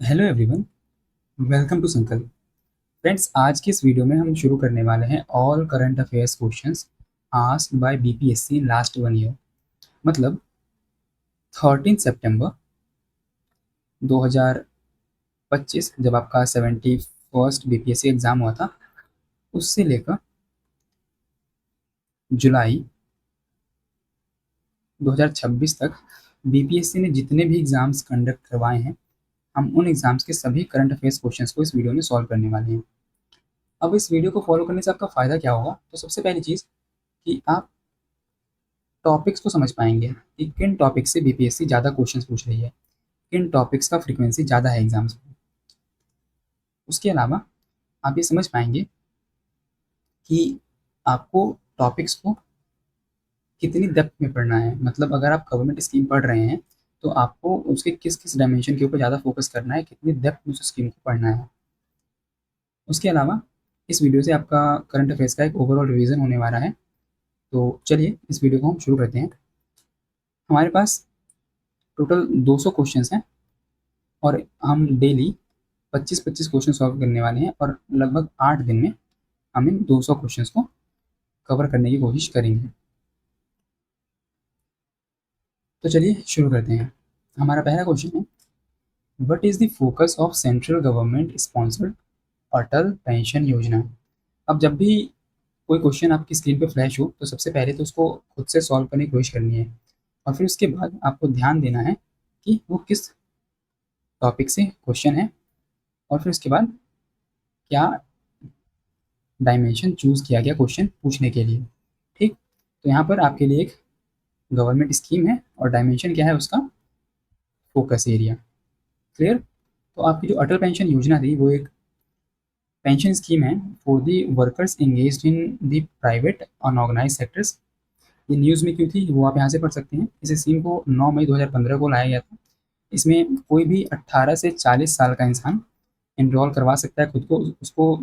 Hello everyone, welcome to संकल्प। Friends, आज की इस वीडियो में हम शुरू करने वाले हैं all current affairs questions asked by BPSC in last 1 year. मतलब 13 सितंबर 2025 जब आपका 71st बीपीएससी एग्ज़ाम हुआ था, उससे लेकर जुलाई 2026 तक बीपीएससी ने जितने भी एग्ज़ाम्स कंडक्ट करवाए हैं, हम उन एग्ज़ाम्स के सभी करंट अफेयर्स क्वेश्चंस को इस वीडियो में सॉल्व करने वाले हैं। अब इस वीडियो को फॉलो करने से आपका फ़ायदा क्या होगा? तो सबसे पहली चीज़ कि आप टॉपिक्स को समझ पाएंगे कि किन टॉपिक से बीपीएससी ज़्यादा क्वेश्चंस पूछ रही है, किन टॉपिक्स का फ्रीक्वेंसी ज़्यादा है एग्जाम्स में। उसके अलावा आप ये समझ पाएंगे कि आपको टॉपिक्स को कितनी डेप्थ में पढ़ना है। मतलब अगर आप गवर्नमेंट स्कीम पढ़ रहे हैं तो आपको उसके किस किस डायमेंशन के ऊपर ज़्यादा फोकस करना है, कितनी डेप्थ में उस स्कीम को पढ़ना है। उसके अलावा इस वीडियो से आपका करंट अफेयर्स का एक ओवरऑल रिवीजन होने वाला है। तो चलिए इस वीडियो को हम शुरू करते हैं। हमारे पास टोटल 200 क्वेश्चंस हैं और हम डेली 25-25 क्वेश्चन सॉल्व करने वाले हैं और लगभग 8 दिन में हम इन 200 क्वेश्चंस को कवर करने की कोशिश करेंगे। तो चलिए शुरू करते हैं। हमारा पहला क्वेश्चन है, what is the focus of central government sponsored Atal pension योजना। अब जब भी कोई क्वेश्चन आपकी स्क्रीन पे फ्लैश हो तो सबसे पहले तो उसको खुद से सॉल्व करने की कोशिश करनी है और फिर उसके बाद आपको ध्यान देना है कि वो किस टॉपिक से क्वेश्चन है और फिर उसके बाद क्या डायमेंशन चूज़ किया गया क्वेश्चन पूछने के लिए। ठीक, तो यहाँ पर आपके लिए एक गवर्नमेंट स्कीम है और डायमेंशन क्या है उसका, फोकस एरिया। क्लियर। तो आपकी जो अटल पेंशन योजना थी वो एक पेंशन स्कीम है for the workers engaged in the private unorganise sectors. ये न्यूज़ में क्यों थी वो आप यहाँ से पढ़ सकते हैं। इस स्कीम को 9 मई 2015 को लाया गया था। इसमें कोई भी 18 से 40 साल का इंसान एनरोल करवा सकता है खुद को। उसको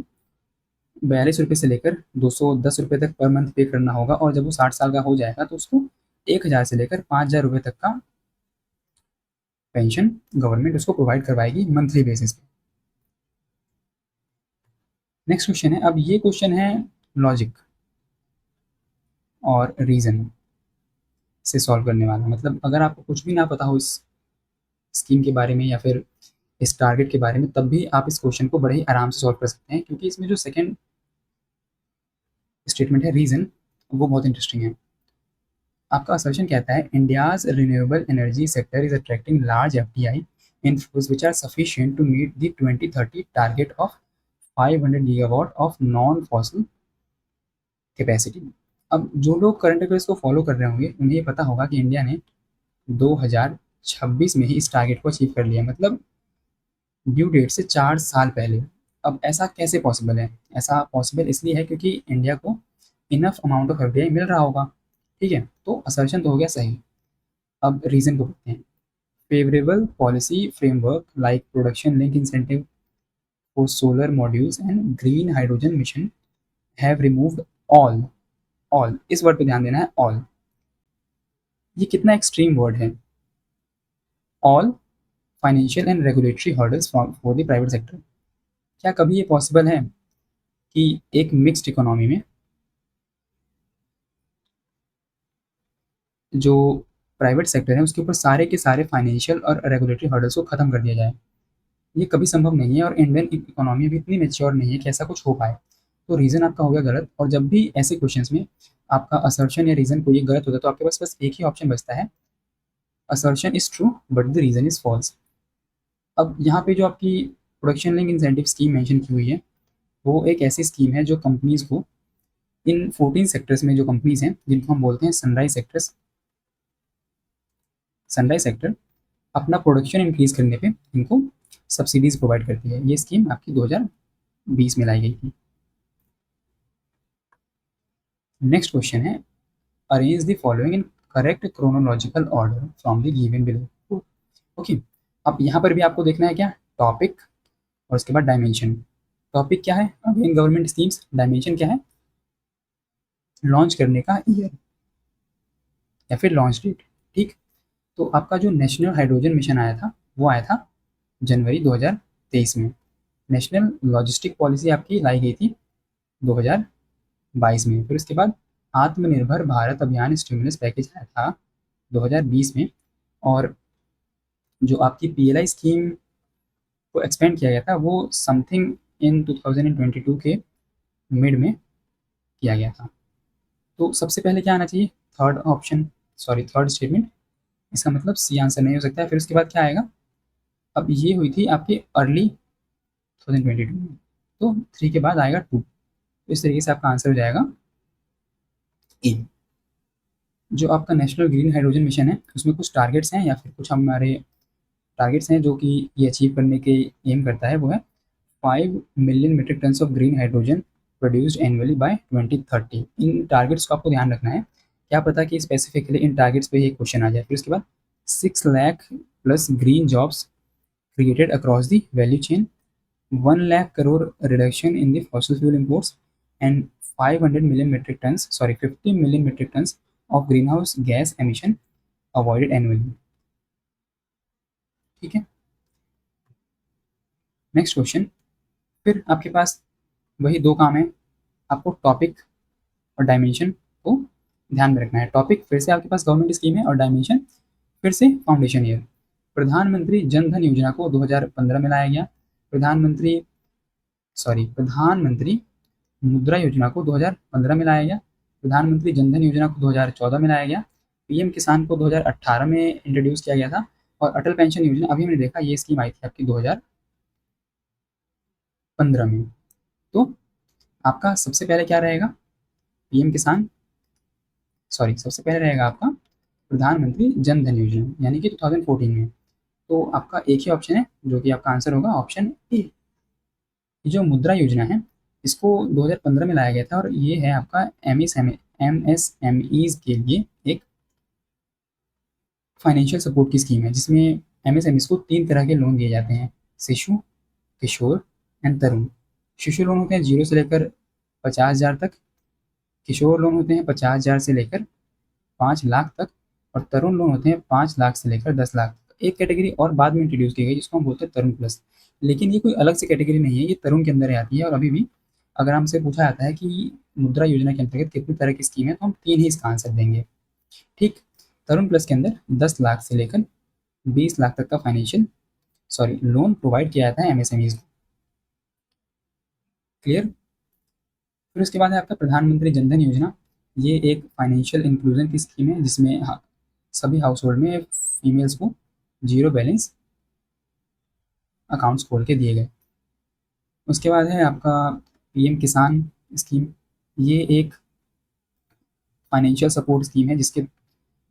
42 रुपये से लेकर 210 रुपये तक पर मंथ पे करना होगा और जब वो 60 साल का हो जाएगा तो उसको 1000 से लेकर 5000 रुपये तक का पेंशन गवर्नमेंट उसको प्रोवाइड करवाएगी मंथली बेसिस पे। नेक्स्ट क्वेश्चन है, अब ये क्वेश्चन है लॉजिक और रीजन से सॉल्व करने वाला। मतलब अगर आपको कुछ भी ना पता हो इस स्कीम के बारे में या फिर इस टारगेट के बारे में, तब भी आप इस क्वेश्चन को बड़े ही आराम से सॉल्व कर सकते हैं, क्योंकि इसमें जो सेकंड स्टेटमेंट है रीजन, वो बहुत इंटरेस्टिंग है। आपका असर्शन कहता है India's renewable energy sector is attracting large FDI inflows which are sufficient to meet the 2030 target of 500 gigawatt of non fossil capacity. अब जो लोग करंट अफेयर्स को फॉलो कर रहे होंगे उन्हें ये पता होगा कि इंडिया ने 2026 में ही इस टारगेट को अचीव कर लिया, मतलब ड्यू डेट से 4 साल पहले। अब ऐसा कैसे पॉसिबल है? ऐसा पॉसिबल इसलिए है क्योंकि इंडिया को इनफ अमाउंट ऑफ एफडीआई मिल रहा होगा। ठीक है, तो असर्शन तो हो गया सही। अब रीज़न को देखते हैं। Favourable policy framework like production link incentive for solar modules and green hydrogen mission have removed all. All, इस वर्ड पे ध्यान देना है, ऑल। ये कितना एक्सट्रीम वर्ड है, all financial and regulatory hurdles for the private sector. क्या कभी ये पॉसिबल है कि एक मिक्स्ड इकोनॉमी में जो प्राइवेट सेक्टर है उसके ऊपर सारे के सारे फाइनेंशियल और रेगुलेटरी हर्डल्स को खत्म कर दिया जाए? ये कभी संभव नहीं है और इंडियन इकोनॉमी अभी इतनी मेच्योर नहीं है कि ऐसा कुछ हो पाए। तो रीज़न आपका हो गया गलत। और जब भी ऐसे क्वेश्चंस में आपका असर्शन या रीज़न कोई गलत होता है तो आपके पास बस एक ही ऑप्शन बचता है, assertion is true but the reason is false. अब यहाँ पे जो आपकी production link incentive scheme mention की हुई है वो एक ऐसी स्कीम है जो कंपनीज़ को इन 14 सेक्टर्स में, जो कंपनीज़ हैं जिनको हम बोलते हैं सनराइज सेक्टर्स, सनराइज सेक्टर अपना प्रोडक्शन इंक्रीज़ करने पे इनको सब्सिडीज़ प्रोवाइड करती है। ये स्कीम आपकी 2020 में लाई गई थी। नेक्स्ट क्वेश्चन है, arrange the following in correct chronological order from the given below. Okay, अब यहाँ पर भी आपको देखना है क्या, टॉपिक और उसके बाद डायमेंशन। टॉपिक क्या है, अगेन गवर्नमेंट स्कीम्स। डायमेंशन क्या है, लॉन्च करने का ईयर या फिर लॉन्च डेट। ठीक, तो आपका जो नेशनल हाइड्रोजन मिशन आया था वो आया था जनवरी 2023 में। नेशनल लॉजिस्टिक पॉलिसी आपकी लाई गई थी 2022 में। फिर उसके बाद आत्मनिर्भर भारत अभियान स्टिमुलस पैकेज आया था 2020 में। और जो आपकी पीएलआई स्कीम को एक्सपेंड किया गया था वो समथिंग इन 2022 के मिड में किया गया था। तो सबसे पहले क्या आना चाहिए? Third option, sorry third statement, इसका मतलब सी आंसर नहीं हो सकता है। फिर उसके बाद क्या आएगा? अब ये हुई थी आपके अर्ली 2022 में, तो 3 के बाद आएगा 2। तो इस तरीके से आपका आंसर हो जाएगा ए। जो आपका नेशनल ग्रीन हाइड्रोजन मिशन है उसमें कुछ टारगेट्स हैं या फिर कुछ हमारे टारगेट्स हैं जो कि ये अचीव करने के एम करता है। वो है 5 million metric tons of green hydrogen produced annually by 2030। इन टारगेट्स को आपको ध्यान रखना है, क्या पता कि स्पेसिफिकली इन टारगेट्स पे ये क्वेश्चन आ जाए। फिर उसके बाद 6 lakh plus green jobs created across the value chain, 1 lakh crore reduction in the fossil fuel imports, and 500 million metric tons, sorry 50 million metric tons of greenhouse gas emission avoided annually। ठीक है, next question. फिर आपके पास वही दो काम है, आपको topic और डायमेंशन को ध्यान में रखना है। टॉपिक फिर से आपके पास गवर्नमेंट स्कीम है और डायमेंशन फिर से फाउंडेशन ईयर। प्रधानमंत्री जन धन योजना को 2015 में लाया गया। प्रधानमंत्री मुद्रा योजना को 2015 में लाया गया। प्रधानमंत्री जनधन योजना को 2014 में लाया गया। पीएम किसान को 2018 में इंट्रोड्यूस किया गया था। और अटल पेंशन योजना अभी हमने देखा ये स्कीम आई थी आपकी 2015 में। तो आपका सबसे पहले क्या रहेगा? पीएम किसान, सॉरी सबसे पहले रहेगा आपका प्रधानमंत्री जन धन योजना यानी कि 2014 में। तो आपका एक ही ऑप्शन है जो कि आपका आंसर होगा ऑप्शन ए। जो मुद्रा योजना है इसको 2015 में लाया गया था और ये है आपका एमएसएमईज के लिए एक फाइनेंशियल सपोर्ट की स्कीम है, जिसमें एमएसएमईज को 3 तरह के लोन दिए जाते हैं: शिशु, किशोर एंड तरुण। शिशु लोन होते हैं 0 से लेकर 50,000 तक, किशोर लोन होते हैं 50,000 से लेकर 5 लाख तक, और तरुण लोन होते हैं 5 लाख से लेकर 10 लाख तक। एक कैटेगरी और बाद में इंट्रोड्यूस की गई जिसको हम बोलते हैं तरुण प्लस, लेकिन ये कोई अलग से कैटेगरी नहीं है, ये तरुण के अंदर ही आती है। और अभी भी अगर हमसे पूछा जाता है कि मुद्रा योजना के अंतर्गत कितनी तरह की स्कीम है तो हम 3 ही इसका आंसर देंगे। ठीक, तरुण प्लस के अंदर 10 लाख से लेकर 20 लाख तक का लोन प्रोवाइड किया जाता है एमएसएमईज को। क्लियर? फिर उसके बाद है आपका प्रधानमंत्री जनधन योजना। ये एक फाइनेंशियल इंक्लूजन की स्कीम है जिसमें सभी हाउस होल्ड में फीमेल्स को 0 बैलेंस अकाउंट्स खोल के दिए गए। उसके बाद है आपका पीएम किसान स्कीम। ये एक फाइनेंशियल सपोर्ट स्कीम है जिसके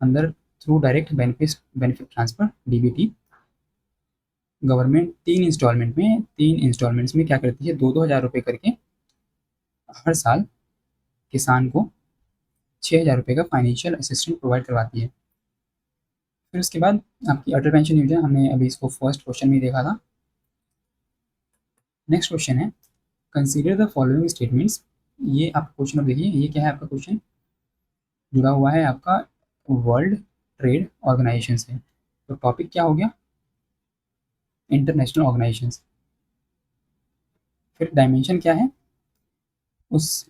अंदर through direct benefit transfer DBT government 3 instalments में क्या करती है, 2-2 हज़ार रुपये करके हर साल किसान को 6,000 रुपये का फाइनेंशियल असिस्टेंट प्रोवाइड करवाती है। फिर उसके बाद आपकी अटल पेंशन योजना, हमने अभी इसको फर्स्ट क्वेश्चन में देखा था। नेक्स्ट क्वेश्चन है कंसीडर द फॉलोइंग स्टेटमेंट्स। ये आप क्वेश्चन अब देखिए, ये क्या है आपका क्वेश्चन, जुड़ा हुआ है आपका वर्ल्ड ट्रेड ऑर्गेनाइजेशन से। तो टॉपिक क्या हो गया? International organisation. फिर डायमेंशन क्या है? उस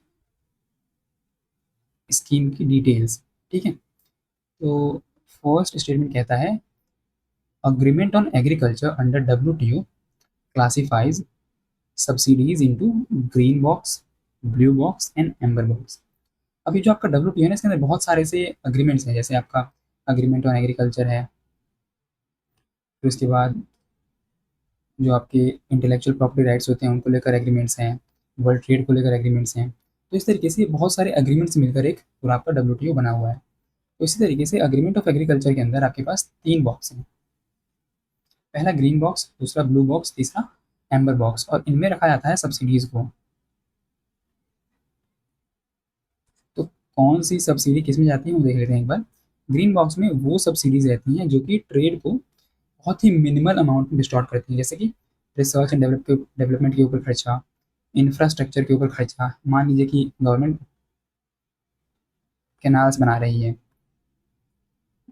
स्कीम की डिटेल्स। ठीक है, तो फर्स्ट स्टेटमेंट कहता है agreement on agriculture under WTO classifies subsidies into green box, blue box and amber box. अभी जो आपका WTO है ना, इसके अंदर बहुत सारे से अग्रीमेंट्स हैं, जैसे आपका अग्रीमेंट ऑन एग्रीकल्चर है। फिर उसके बाद जो आपके इंटेलेक्चुअल प्रॉपर्टी राइट्स होते हैं उनको लेकर एग्रीमेंट्स हैं, वर्ल्ड ट्रेड को लेकर एग्रीमेंट्स हैं। तो इस तरीके से बहुत सारे एग्रीमेंट्स मिलकर एक पूरा आपका WTO बना हुआ है। तो इसी तरीके से अग्रीमेंट ऑफ एग्रीकल्चर के अंदर आपके पास 3 बॉक्स हैं, पहला ग्रीन बॉक्स, दूसरा ब्लू बॉक्स, तीसरा एम्बर बॉक्स, और इनमें रखा जाता है सब्सिडीज को। तो कौन सी सब्सिडी किस में जाती है वो देख लेते हैं एक बार। ग्रीन बॉक्स में वो सब्सिडीज रहती हैं जो कि ट्रेड को बहुत ही मिनिमल अमाउंट में डिस्टॉर्ट करती हैं, जैसे कि रिसर्च एंड डेवलपमेंट के ऊपर खर्चा, इंफ्रास्ट्रक्चर के ऊपर खर्चा। मान लीजिए कि गवर्नमेंट कैनाल्स बना रही है,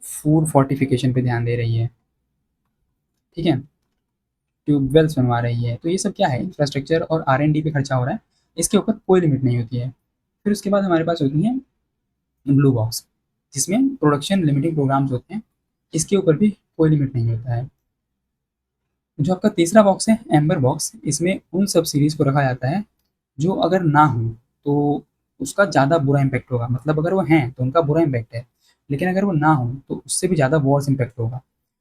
फूड फोर्टिफिकेशन पे ध्यान दे रही है, ठीक है, ट्यूबवेल्स बनवा रही है। तो ये सब क्या है, इंफ्रास्ट्रक्चर और R&D पे खर्चा हो रहा है, इसके ऊपर कोई लिमिट नहीं होती है। फिर उसके बाद हमारे पास होती हैं ब्लू बॉक्स, जिसमें प्रोडक्शन लिमिटिंग प्रोग्राम्स होते हैं, इसके ऊपर भी कोई लिमिट नहीं होता है। जो आपका तीसरा बॉक्स है एम्बर बॉक्स, इसमें उन सब्सिडीज़ को रखा जाता है जो अगर ना हो तो उसका ज़्यादा बुरा इम्पैक्ट होगा। मतलब अगर वो हैं तो उनका बुरा इम्पैक्ट है, लेकिन अगर वो ना हो तो उससे भी ज़्यादा वर्स इम्पैक्ट होगा।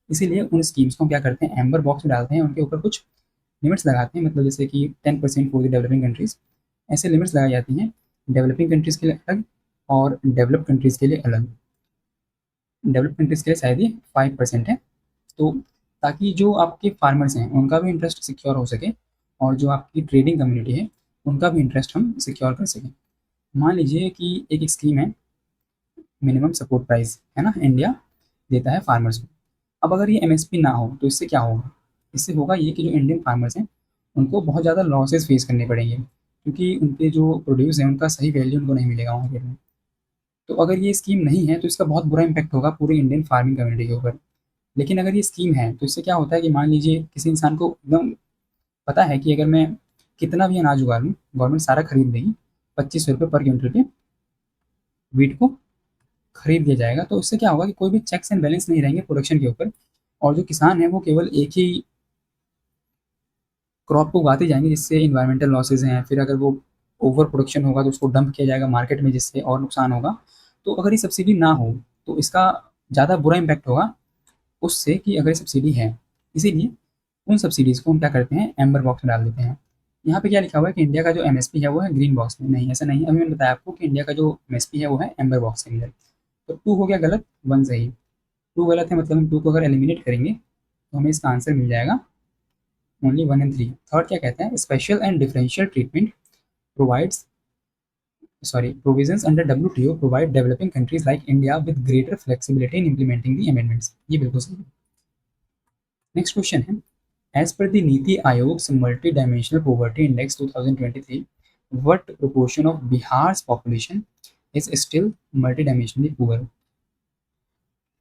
इसीलिए उन स्कीम्स को हम क्या करते हैं, एम्बर बॉक्स में डालते हैं, उनके ऊपर कुछ लिमिट्स लगाते हैं, मतलब जैसे कि 10% फॉर द डेवलपिंग कंट्रीज़, ऐसे लिमिट्स लगाई जाती हैं डेवलपिंग कंट्रीज़ के लिए अलग और डेवलप्ड कंट्रीज़ के लिए अलग। डेवलप्ड कंट्रीज़ के लिए शायद ये 5% है। तो ताकि जो आपके फार्मर्स हैं उनका भी इंटरेस्ट सिक्योर हो सके और जो आपकी ट्रेडिंग कम्युनिटी है उनका भी इंटरेस्ट हम सिक्योर कर सकें। मान लीजिए कि एक स्कीम है मिनिमम सपोर्ट प्राइस, है ना, इंडिया देता है फार्मर्स को। अब अगर ये एमएसपी ना हो तो इससे क्या होगा, इससे होगा ये कि जो इंडियन फार्मर्स हैं उनको बहुत ज़्यादा लॉसेस फेस करने पड़ेंगे, क्योंकि उनके जो प्रोड्यूस है उनका सही वैल्यू उनको नहीं मिलेगा मार्केट में। तो अगर ये स्कीम नहीं है तो इसका बहुत बुरा इम्पैक्ट होगा पूरी इंडियन फार्मिंग कम्युनिटी के ऊपर। लेकिन अगर ये स्कीम है तो इससे क्या होता है कि मान लीजिए किसी इंसान को एकदम पता है कि अगर मैं कितना भी अनाज उगा लूँ, गवर्नमेंट सारा खरीद देगी, 2500 रुपये पर क्विंटल पे वीट को खरीद दिया जाएगा। तो इससे क्या होगा कि कोई भी चेक्स एंड बैलेंस नहीं रहेंगे प्रोडक्शन के ऊपर, और जो किसान है वो केवल एक ही क्रॉप को उगाते जाएंगे, जिससे इन्वायरमेंटल लॉसेज हैं। फिर अगर वो ओवर प्रोडक्शन होगा तो उसको डंप किया जाएगा मार्केट में, जिससे और नुकसान होगा। तो अगर ये सब्सिडी ना हो तो इसका ज़्यादा बुरा इम्पैक्ट होगा उससे, कि अगर सब्सिडी है। इसीलिए उन सब्सिडीज़ को हम क्या करते हैं, एम्बर बॉक्स में डाल देते हैं। यहाँ पे क्या लिखा हुआ है कि इंडिया का जो एमएसपी है वो है ग्रीन बॉक्स में। नहीं, ऐसा नहीं है। अभी मैंने बताया आपको कि इंडिया का जो एमएसपी है वो है एम्बर बॉक्स के अंदर। तो 2 हो गया गलत, 1 सही। 2 गलत है, मतलब हम 2 को अगर एलिमिनेट करेंगे तो हमें इसका आंसर मिल जाएगा ओनली 1 एंड 3। थर्ड क्या कहता है, special and differential treatment provides provisions under WTO provide developing countries like India with greater flexibility in implementing the amendments। ये बिल्कुल सही है। नेक्स्ट क्वेश्चन है, as per the NITI Aayog's multi dimensional poverty index 2023, what proportion of Bihar's population is still multi dimensionally poor.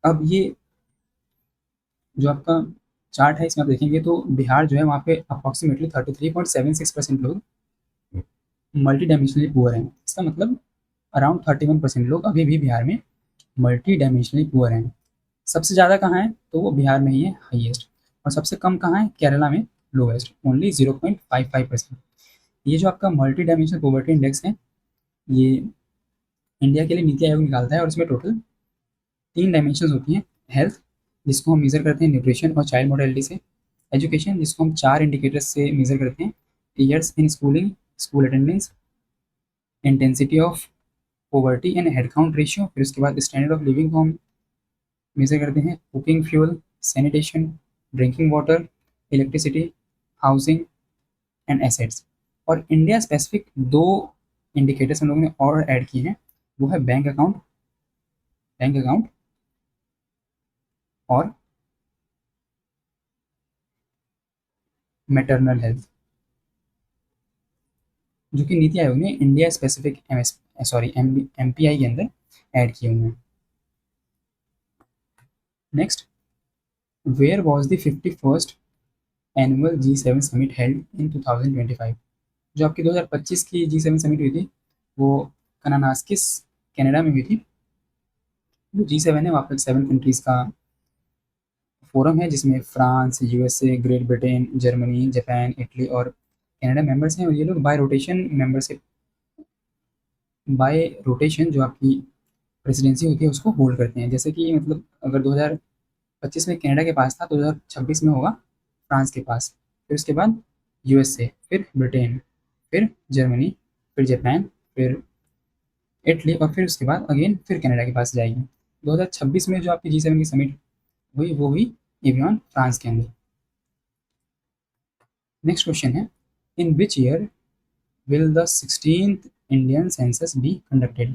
अब ये जो आपका chart है इसमें आप देखेंगे तो बिहार जो है वहाँ पे अप्रॉक्सीमेटली 33.76% लोग मल्टी डायमेंशनली पुअर हैं। इसका मतलब अराउंड 31% लोग अभी भी बिहार में मल्टी डायमेंशनली पुअर हैं। सबसे ज़्यादा कहाँ है, तो वो बिहार में ही है हाईएस्ट, और सबसे कम कहाँ है, केरला में लोएस्ट, ओनली 0.55%। ये जो आपका मल्टी डायमेंशनल पॉवर्टी इंडेक्स है, ये इंडिया के लिए नीति आयोग निकालता है, और इसमें टोटल 3 डायमेंशंस होती हैं। हेल्थ, जिसको हम मेज़र करते हैं न्यूट्रिशन और चाइल्ड मोर्टेलिटी से। एजुकेशन, जिसको हम 4 इंडिकेटर्स से मेज़र करते हैं, years in schooling, school attendance, intensity of poverty and head count ratio. फिर उसके बाद स्टैंडर्ड ऑफ लिविंग को हम मेज़र करते हैं, cooking fuel, sanitation, drinking water, electricity, housing and assets. और इंडिया स्पेसिफिक 2 इंडिकेटर्स हम लोगों ने और ऐड किए हैं, वो है बैंक अकाउंट और मैटरनल हेल्थ, जो कि नीति आयोग ने इंडिया स्पेसिफिक एमपीआई के अंदर ऐड किए हुए हैं। Next, where was the 51st annual G7 summit held in 2025। जो आपकी 2025 की G7 समिट हुई थी वो कनानास्किस कनाडा में हुई थी। जो G7 है वहाँ पर 7 कंट्रीज़ का फोरम है, जिसमें France, USA, great Britain, Germany, Japan, Italy और कनाडा मेंबर्स हैं। और ये लोग बाय रोटेशन जो आपकी प्रेसिडेंसी होती है उसको होल्ड करते हैं। जैसे कि मतलब अगर 2025 में कनाडा के पास था तो 2026 में होगा फ्रांस के पास, फिर उसके बाद यूएसए, फिर ब्रिटेन, फिर जर्मनी, फिर जापान, फिर इटली, और फिर उसके बाद अगेन फिर कनाडा के पास जाएगी। 2026 में जो आपकी G7 की समिट हुई वो हुई एवियन फ्रांस के अंदर। नेक्स्ट क्वेश्चन है, in which year will the 16th Indian census be conducted.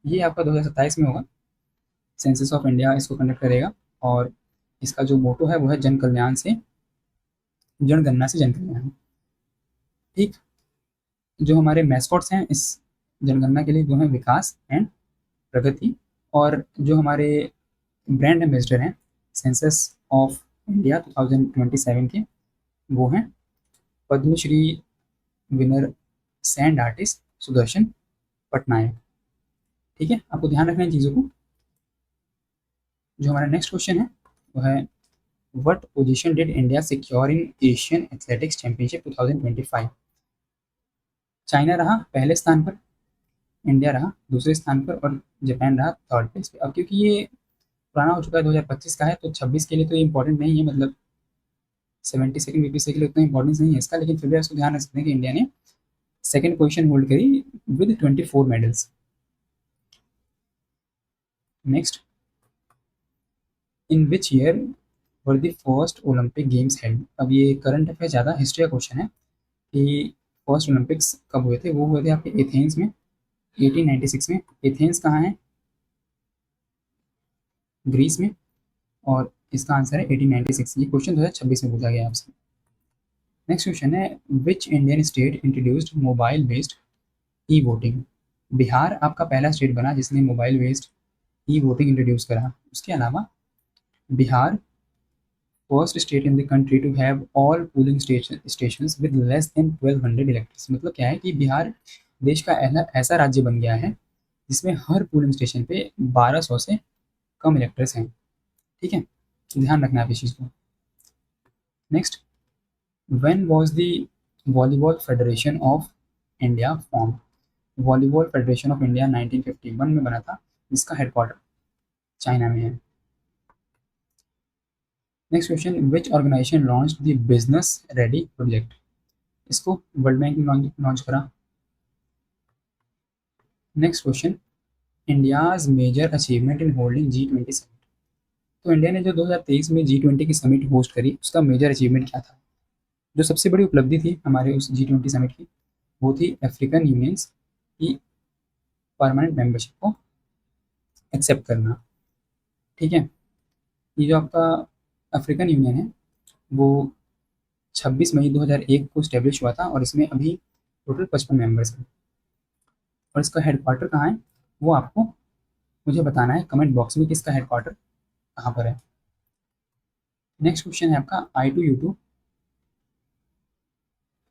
ये आपका 2027 में होगा, सेंसस ऑफ इंडिया इसको कंडक्ट करेगा, और इसका जो मोटो है वो है जन कल्याण से जनगणना से जन कल्याण। ठीक, जो हमारे मैस्कॉट्स हैं इस जनगणना के लिए वो हैं विकास एंड प्रगति, और जो हमारे ब्रांड एम्बेसडर हैं सेंसस ऑफ इंडिया 2027 के वो हैं Padma Shri winner sand artist Sudarshan Patnaik. ठीक है, आपको ध्यान रखना इन चीज़ों को। जो हमारा नेक्स्ट क्वेश्चन है वो है what position did India secure in Asian athletics championship 2025। China रहा पहले स्थान पर, इंडिया रहा दूसरे स्थान पर और जापान रहा थर्ड प्लेस पे। अब क्योंकि ये पुराना हो चुका है, 2025 का है, तो 26 के लिए तो ये इंपॉर्टेंट नहीं है, मतलब 72nd बीपीएससी के लिए उतना इंपॉर्टेंस नहीं है इसका, लेकिन फिर भी उसको ध्यान रख सकते हैं कि इंडिया ने सेकंड पोजीशन होल्ड करी with 24 medals. Next, in which year were the first Olympic games held. अब ये करंट अफेयर ज़्यादा हिस्ट्री का क्वेश्चन है कि फर्स्ट ओलंपिक्स कब हुए थे। वो हुए थे आपके एथेंस में 1896 में। एथेंस कहाँ है? ग्रीस में। और इसका आंसर है 1896। ये क्वेश्चन 2026 में पूछा गया आपसे। नेक्स्ट क्वेश्चन है which Indian state introduced mobile based e voting. Bihar आपका पहला स्टेट बना जिसने mobile based e voting introduce करा। उसके अलावा Bihar first state in the country to have all polling stations with less than 1200 electors. मतलब क्या है कि बिहार देश का ऐसा राज्य बन गया है जिसमें हर पोलिंग स्टेशन पे 1200 से कम इलेक्टर्स हैं। ठीक है, ध्यान रखना आप इस चीज़ को। Next, when was the Volleyball Federation of India form. Volleyball Federation of India 1951 में बना था, जिसका हेडक्वार्टर चाइना में है। Next question, which organisation launch the Business Ready project. इसको वर्ल्ड बैंक ने लॉन्च करा। Next question, India's major achievement in holding G20 summit. तो इंडिया ने जो 2023 में G20 की समिट होस्ट करी, उसका मेजर अचीवमेंट क्या था? जो सबसे बड़ी उपलब्धि थी हमारे उस G20 समिट की, वो थी अफ्रीकन यूनियंस की परमानेंट मेंबरशिप को एक्सेप्ट करना। ठीक है, ये जो आपका अफ्रीकन यूनियन है वो 26 मई 2001 को स्टेब्लिश हुआ था और इसमें अभी टोटल 55 मेंबर्स हैं। और इसका हेडक्वार्टर कहाँ है वो आपको मुझे बताना है कमेंट बॉक्स में कि इसका हेडक्वार्टर कहाँ पर है। नेक्स्ट क्वेश्चन है आपका I2U2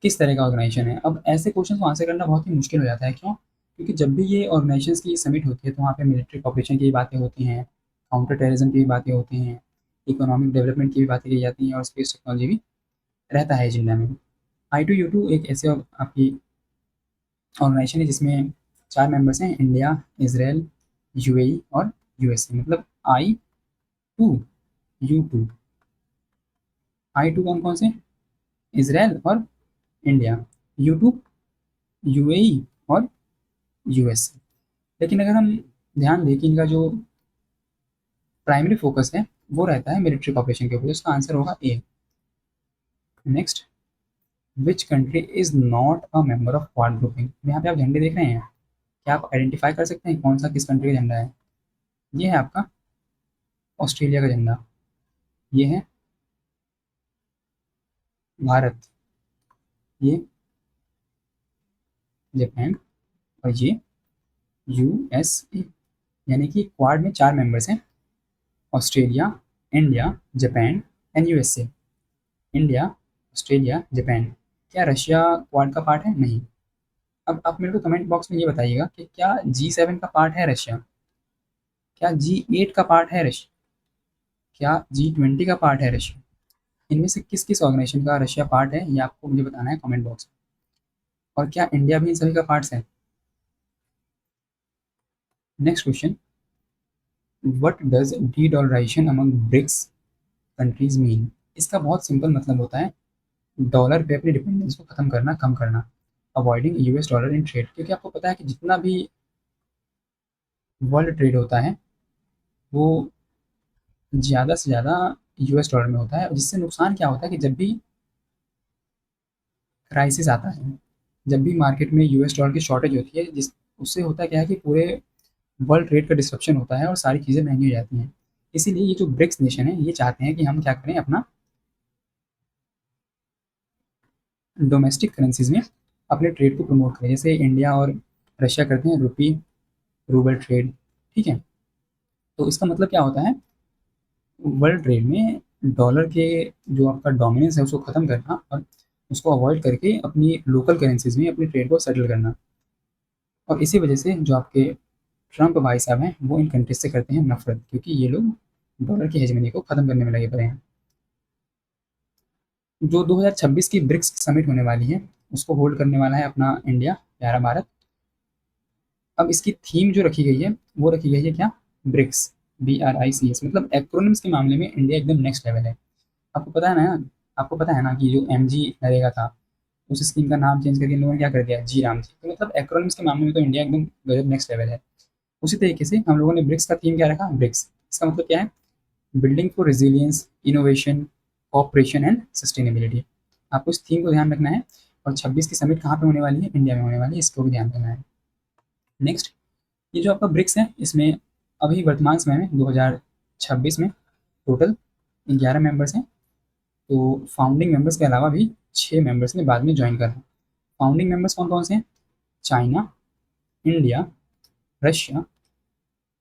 किस तरह का ऑर्गेनाइजेशन है। अब ऐसे क्वेश्चन को आंसर करना बहुत ही मुश्किल हो जाता है। क्यों? क्योंकि जब भी ये ऑर्गेनाइजेशंस की समिट होती है तो वहाँ पे मिलिट्री कॉपरेशन की भी बातें होती हैं, काउंटर टेररिज्म की भी बातें होती हैं, इकोनॉमिक डेवलपमेंट की भी बातें की जाती हैं और स्पेस टेक्नोलॉजी भी रहता है एजेंडा में। I2U2 एक ऐसे आपकी ऑर्गेनाइजेशन है जिसमें 4 मेंबर्स हैं, इंडिया, इसराइल, UAE और USA। मतलब I2U2 I2 कौन कौन से? इसराइल और इंडिया, U2 UAE और USA। लेकिन अगर हम ध्यान दें कि इनका जो प्राइमरी फोकस है वो रहता है मिलिट्री कॉपरेशन के ऊपर, इसका आंसर होगा A। Next, which country is not a member of quad grouping. यहाँ पे आप झंडे देख रहे हैं, क्या आप आइडेंटिफाई कर सकते हैं कौन सा किस कंट्री का झंडा है? ये है आपका ऑस्ट्रेलिया का झंडा, ये है भारत, ये जापान और ये USA। यानी कि क्वाड में 4 मेंबर्स हैं, Australia, India, Japan and USA। India, Australia, Japan. क्या रशिया क्वाड का पार्ट है? नहीं। अब आप मेरे को कमेंट बॉक्स में ये बताइएगा कि क्या G7 का पार्ट है रशिया? क्या G8 का पार्ट है रशिया? क्या G20 का पार्ट है रशिया? इनमें से किस किस ऑर्गेनाइजेशन का रशिया पार्ट है ये आपको मुझे बताना है कमेंट बॉक्स में। और क्या इंडिया भी इन सभी का पार्ट्स है? Next question, what does de dollarisation among BRICS countries mean. इसका बहुत सिंपल मतलब होता है डॉलर पे अपनी डिपेंडेंस को खत्म करना, कम करना, avoiding US dollar in trade. क्योंकि आपको पता है कि जितना भी वर्ल्ड ट्रेड होता है वो ज़्यादा से ज़्यादा US डॉलर में होता है। जिससे नुकसान क्या होता है कि जब भी क्राइसिस आता है, जब भी मार्केट में US डॉलर की शॉर्टेज होती है, जिस उससे होता क्या है कि पूरे वर्ल्ड ट्रेड का डिस्ट्रप्शन होता है और सारी चीज़ें महंगी हो जाती हैं। इसीलिए ये जो ब्रिक्स नेशन है ये चाहते हैं कि हम क्या करें, अपना डोमेस्टिक करेंसीज में अपने ट्रेड को प्रमोट करें। जैसे इंडिया और रशिया करते हैं रुपी रूबल ट्रेड। ठीक है, तो इसका मतलब क्या होता है, वर्ल्ड ट्रेड में डॉलर के जो आपका डोमिनेंस है उसको ख़त्म करना और उसको अवॉइड करके अपनी लोकल करेंसीज़ में अपनी ट्रेड को सेटल करना। और इसी वजह से जो आपके ट्रम्प भाई साहब हैं, वो इन कंट्रीज़ से करते हैं नफ़रत, क्योंकि ये लोग डॉलर की हेजेमनी को ख़त्म करने में लगे पड़े हैं। जो 2026 की ब्रिक्स समिट होने वाली है, उसको होल्ड करने वाला है अपना इंडिया, प्यारा भारत। अब इसकी थीम जो रखी गई है, वो रखी गई है क्या? ब्रिक्स, BRICS, मतलब एक्रोनिम्स के मामले में इंडिया एकदम नेक्स्ट लेवल है। आपको पता है ना, कि जो MG नरेगा था, उस स्कीम का नाम चेंज करके इन लोगों ने क्या कर दिया? जी राम जी। तो मतलब एक्रोनिम्स के मामले में तो इंडिया एकदम गजब नेक्स्ट लेवल है। उसी तरीके से हम लोगों ने ब्रिक्स का थीम क्या रखा? ब्रिक्स। इसका मतलब क्या है? Building for resilience, innovation, cooperation and sustainability. आपको इस थीम को ध्यान रखना है। और 26 की समिट कहाँ पे होने वाली है? इंडिया में होने वाली है, इसको भी ध्यान रखना है। नेक्स्ट, ये जो आपका ब्रिक्स है, इसमें अभी वर्तमान समय में 2026 में टोटल 11 मेंबर्स हैं। तो फाउंडिंग मेंबर्स के अलावा भी 6 मेंबर्स ने बाद में ज्वाइन करा। फाउंडिंग मेंबर्स कौन कौन से हैं? China, India, Russia,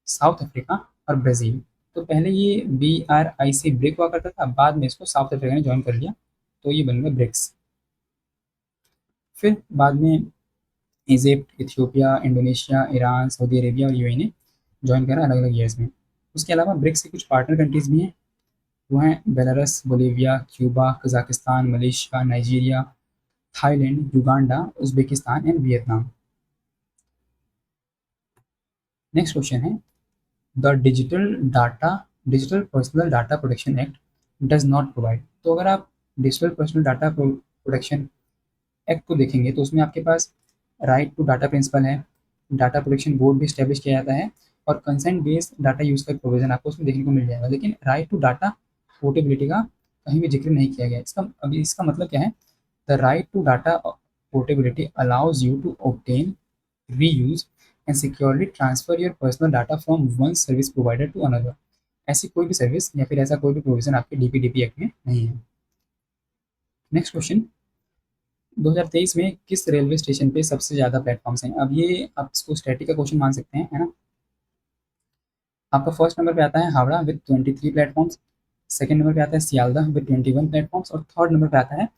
south Africa और ब्राज़ील। तो पहले ये BRIC ब्रिक हुआ करता था, बाद में इसको साउथ अफ्रीका ने जॉइन कर लिया, तो ये बन गया ब्रिक्स। फिर बाद में Egypt, Ethiopia, Indonesia, Iran, Saudi Arabia और UAE ने जॉइन करा अलग अलग ईयर्स में। उसके अलावा ब्रिक्स के कुछ पार्टनर कंट्रीज़ भी हैं, वो हैं Belarus, Bolivia, Cuba, Kazakhstan, Malaysia, Nigeria, Thailand, Uganda, Uzbekistan and Vietnam. Next question है, the digital personal data protection act does not provide. तो अगर आप digital personal data protection act को देखेंगे तो उसमें आपके पास राइट टू डाटा प्रिंसिपल है, डाटा प्रोटेक्शन बोर्ड भी स्टैब्लिश किया जाता है और कंसेंट बेस्ड डाटा यूज़ का प्रोविजन आपको उसमें देखने को मिल जाएगा। लेकिन राइट टू डाटा पोर्टेबिलिटी का कहीं भी जिक्र नहीं किया गया। इसका मतलब क्या है? The right to data portability allows you to obtain, reuse and securely transfer your personal data from one service provider to another. ऐसी कोई भी सर्विस या फिर ऐसा कोई भी प्रोविजन आपके DPDP एक्ट में नहीं है। नेक्स्ट क्वेश्चन, 2023 में किस रेलवे स्टेशन पे सबसे ज़्यादा प्लेटफॉर्म्स हैं? अब ये आप इसको स्टैटिक का क्वेश्चन मान सकते हैं, है ना? आपका फर्स्ट नंबर पे आता है Howrah with 23 platforms, second number पे आता है सियालदह विद 21 प्लेटफॉर्म्स और थर्ड नंबर पे आता है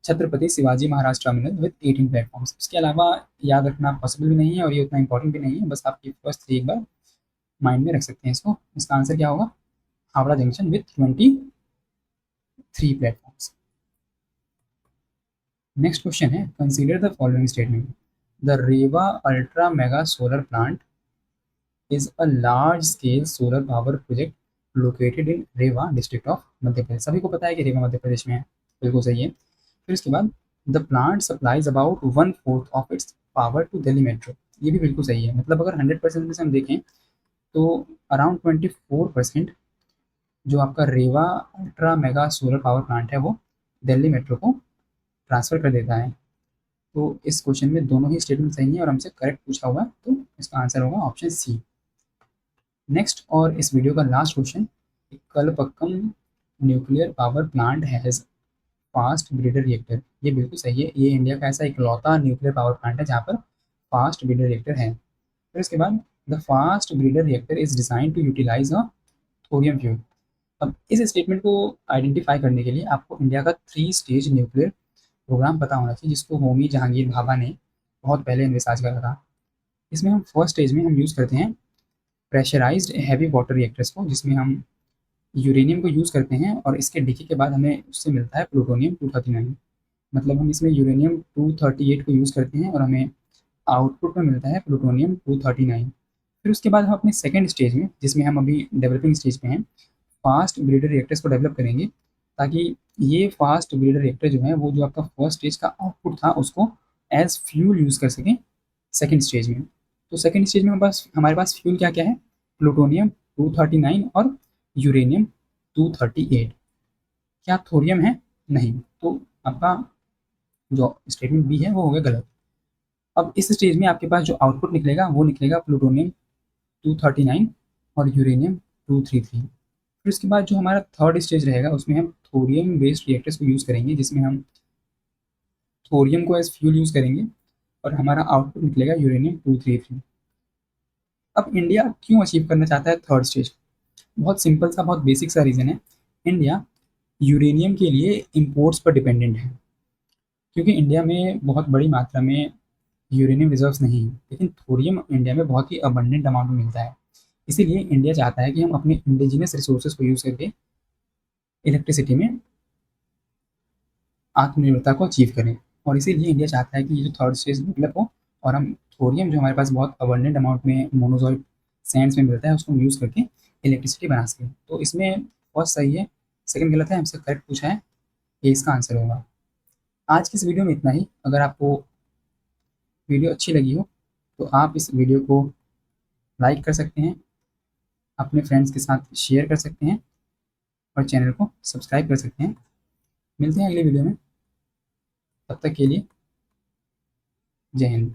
Chhatrapati Shivaji Maharaj terminal with 18 platforms. इसके अलावा याद रखना पॉसिबल भी नहीं है और ये उतना इंपॉर्टेंट भी नहीं है, बस आपकी फर्स्ट 3 एक बार माइंड में रख सकते हैं इसको। इसका आंसर क्या होगा? Howrah junction with 23 platforms. Next question है, consider the following statement, the Rewa ultra mega solar plant is a large scale solar power project located in Rewa district of Madhya Pradesh. सभी को पता है कि रेवा मध्य प्रदेश में है, बिल्कुल सही है। फिर उसके बाद the plant supplies about 1/4 of its power to Delhi metro. ये भी बिल्कुल सही है। मतलब अगर 100% में से हम देखें तो अराउंड 24% जो आपका Rewa ultra mega solar power plant है वो दिल्ली मेट्रो को ट्रांसफर कर देता है। तो इस क्वेश्चन में दोनों ही स्टेटमेंट सही है और हमसे करेक्ट पूछा हुआ है, तो इसका आंसर होगा ऑप्शन सी। नेक्स्ट और इस वीडियो का last question, Kalpakkam nuclear power plant has fast breeder reactor. ये बिल्कुल सही है। ये इंडिया का ऐसा इकलौता न्यूक्लियर पावर प्लांट है जहाँ पर फास्ट ब्रीडर रिएक्टर है। फिर इसके बाद the fast breeder reactor is design to utilise a thorium fuel. अब इस स्टेटमेंट को आइडेंटिफाई करने के लिए आपको इंडिया का 3 स्टेज न्यूक्लियर प्रोग्राम पता होना चाहिए, जिसको होमी जहांगीर भाभा ने बहुत पहले इन्विसाज करा था। इसमें हम फर्स्ट स्टेज में हम यूज़ करते हैं प्रेशराइज्ड हैवी वाटर रिएक्टर्स को, जिसमें हम यूरेनियम को यूज़ करते हैं और इसके डिके के बाद हमें उससे मिलता है प्लूटोनियम 239। मतलब हम इसमें यूरेनियम 238 को यूज़ करते हैं और हमें आउटपुट में मिलता है प्लूटोनियम 239। फिर उसके बाद हम अपने सेकंड स्टेज में, जिसमें हम अभी डेवलपिंग स्टेज पे हैं, फास्ट ब्रीडर रिएक्टर्स को डेवलप करेंगे, ताकि ये फास्ट ब्रीडर रिएक्टर जो है वो जो आपका फर्स्ट स्टेज का आउटपुट था उसको एज फ्यूल यूज़ कर सकें सेकंड स्टेज में। तो सेकंड स्टेज में हमारे पास फ्यूल क्या क्या है? प्लूटोनियम 239 और यूरेनियम 238। क्या थोरियम है? नहीं। तो आपका जो स्टेटमेंट बी है वो हो गया गलत। अब इस स्टेज में आपके पास जो आउटपुट निकलेगा वो निकलेगा प्लूटोनियम 239 और यूरेनियम 233। फिर उसके बाद जो हमारा थर्ड स्टेज रहेगा उसमें हम थोरियम बेस्ड रिएक्टर्स को यूज़ करेंगे, जिसमें हम थोरियम को एज फ्यूल यूज़ करेंगे और हमारा आउटपुट निकलेगा यूरेनियम 233। अब इंडिया क्यों अचीव करना चाहता है थर्ड स्टेज? बहुत सिंपल सा, बहुत बेसिक सा रीज़न है। इंडिया यूरेनियम के लिए इंपोर्ट्स पर डिपेंडेंट है, क्योंकि इंडिया में बहुत बड़ी मात्रा में यूरेनियम रिजर्व्स नहीं है, लेकिन थोरियम इंडिया में बहुत ही अबंडेंट अमाउंट में मिलता है। इसीलिए इंडिया चाहता है कि हम अपने इंडिजिनस रिसोर्सेज को यूज़ करके इलेक्ट्रिसिटी में आत्मनिर्भरता को अचीव करें। और इसीलिए इंडिया चाहता है कि ये जो थर्ड स्टेज डेवलप हो और हम थोरियम जो हमारे पास बहुत अबंडेंट अमाउंट में मोनोजोइक सैंड्स में मिलता है उसको हम यूज़ करके इलेक्ट्रिसिटी बना सकें। तो इसमें फर्स्ट सही है, सेकंड गलत है, हमसे करेक्ट पूछा है, ये इसका आंसर होगा। आज की इस वीडियो में इतना ही। अगर आपको वीडियो अच्छी लगी हो तो आप इस वीडियो को लाइक कर सकते हैं, अपने फ्रेंड्स के साथ शेयर कर सकते हैं और चैनल को सब्सक्राइब कर सकते हैं। मिलते हैं अगली वीडियो में, तब तक के लिए जय हिंद।